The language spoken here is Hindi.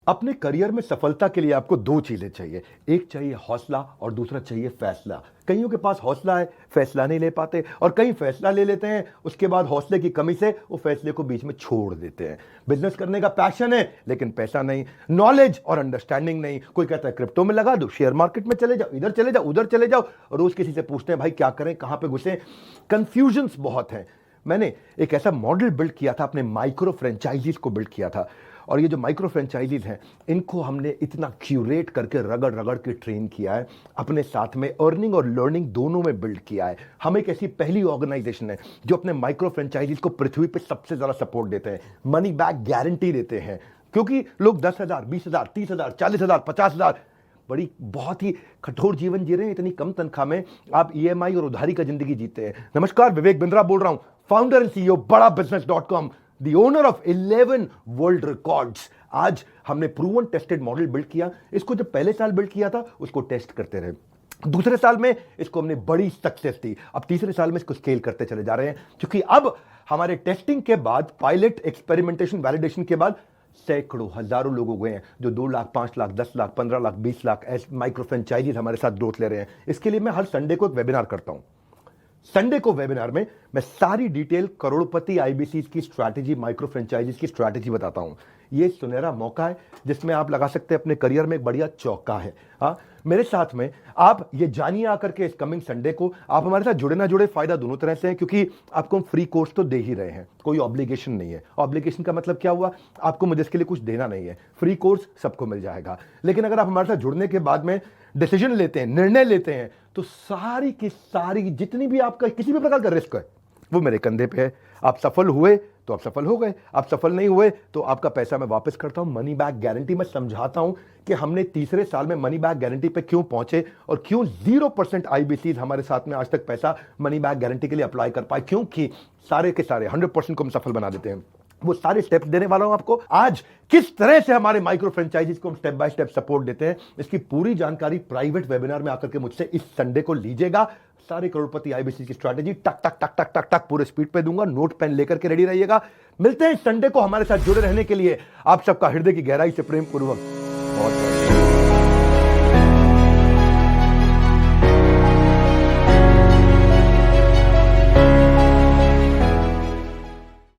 अपने करियर में सफलता के लिए आपको दो चीजें चाहिए। एक चाहिए हौसला और दूसरा चाहिए फैसला। कईयों के पास हौसला है, फैसला नहीं ले पाते, और कई फैसला ले लेते हैं, उसके बाद हौसले की कमी से वो फैसले को बीच में छोड़ देते हैं। बिजनेस करने का पैशन है लेकिन पैसा नहीं, नॉलेज और अंडरस्टैंडिंग नहीं। कोई कहता है क्रिप्टो में लगा दो, शेयर मार्केट में चले जाओ, इधर चले जाओ, उधर चले जाओ, रोज किसी से पूछते हैं भाई क्या करें, कहां पे घुसे। कंफ्यूजन्स बहुत हैं। मैंने एक ऐसा मॉडल बिल्ड किया था, अपने माइक्रो फ्रेंचाइजीज को बिल्ड किया था, और ये जो माइक्रो फ्रेंचाइजीज हैं इनको हमने इतना क्यूरेट करके रगड़ रगड़ के ट्रेन किया है, अपने साथ में अर्निंग और लर्निंग दोनों में बिल्ड किया है। हम एक ऐसी पहली ऑर्गेनाइजेशन है जो अपने माइक्रो फ्रेंचाइजीज को पृथ्वी पे सबसे ज्यादा सपोर्ट देते हैं, मनी बैक गारंटी देते हैं। क्योंकि लोग 10,000, 20,000, 30,000, 40,000, 50,000 बड़ी बहुत ही कठोर जीवन जी रहे हैं, इतनी कम तनख्वाह में आप ईएमआई और उधारी का जिंदगी जीते हैं। नमस्कार, विवेक बिंद्रा बोल रहा हूं, फाउंडर एंड सीईओ बड़ा बिजनेस.com, the owner of 11 world records. आज हमने प्रूवन टेस्टेड मॉडल बिल्ड किया। इसको जब पहले साल बिल्ड किया था उसको टेस्ट करते रहे, दूसरे साल में इसको हमने बड़ी सक्सेस दी, अब तीसरे साल में इसको स्केल करते चले जा रहे हैं। क्योंकि अब हमारे टेस्टिंग के बाद, पायलट, एक्सपेरिमेंटेशन, वैलिडेशन के बाद सैकड़ों, हजारों लोग हो गए हैं जो 2 लाख, 5 लाख, 10 लाख, 15 लाख, 20 लाख ऐसे माइक्रो फ्रेंचाइजीज हमारे साथ ग्रोथ ले रहे हैं। इसके लिए मैं हर संडे को एक वेबिनार करता हूं। संडे को वेबिनार में मैं सारी डिटेल करोड़पति आईबीसी की स्ट्रैटेजी, माइक्रो फ्रेंचाइजीज की स्ट्रैटेजी बताता हूं। ये सुनहरा मौका है जिसमें आप लगा सकते हैं अपने करियर में एक बढ़िया चौका है। हाँ, मेरे साथ में आप ये जानिए आकर के इस कमिंग संडे को। आप हमारे साथ जुड़े ना जुड़े, फायदा दोनों तरह से है, क्योंकि आपको हम फ्री कोर्स तो दे ही रहे हैं, कोई ऑब्लिगेशन नहीं है। ऑब्लिगेशन का मतलब क्या हुआ, आपको मुझे इसके लिए कुछ देना नहीं है, फ्री कोर्स सबको मिल जाएगा। लेकिन अगर आप हमारे साथ जुड़ने के बाद में डिसीजन लेते हैं, निर्णय लेते हैं, तो सारी की सारी जितनी भी आपका किसी भी प्रकार का रिस्क है वो मेरे कंधे पे है। आप सफल हुए तो आप सफल हो गए, आप सफल नहीं हुए तो आपका पैसा मैं वापस करता हूं। मनी बैक गारंटी मैं समझाता हूं कि हमने तीसरे साल में मनी बैक गारंटी पे क्यों पहुंचे और क्यों 0% आईबीसी हमारे साथ में आज तक पैसा मनी बैक गारंटी के लिए अप्लाई कर पाए, क्योंकि सारे के सारे 100% को हम सफल बना देते हैं। वो सारे स्टेप्स देने वाला हूं आपको आज। किस तरह से हमारे माइक्रो फ्रेंचाइजीज को हम स्टेप बाय स्टेप सपोर्ट देते हैं, इसकी पूरी जानकारी प्राइवेट वेबिनार में आकर के मुझसे इस संडे को लीजिएगा। सारे करोड़पति आईबीसी की स्ट्रैटेजी टक टक टक टक टक टक पूरे स्पीड पे दूंगा, नोट पेन लेकर के रेडी रहिएगा। मिलते हैं संडे को। हमारे साथ जुड़े रहने के लिए आप सबका हृदय की गहराई से प्रेम पूर्वक बहुत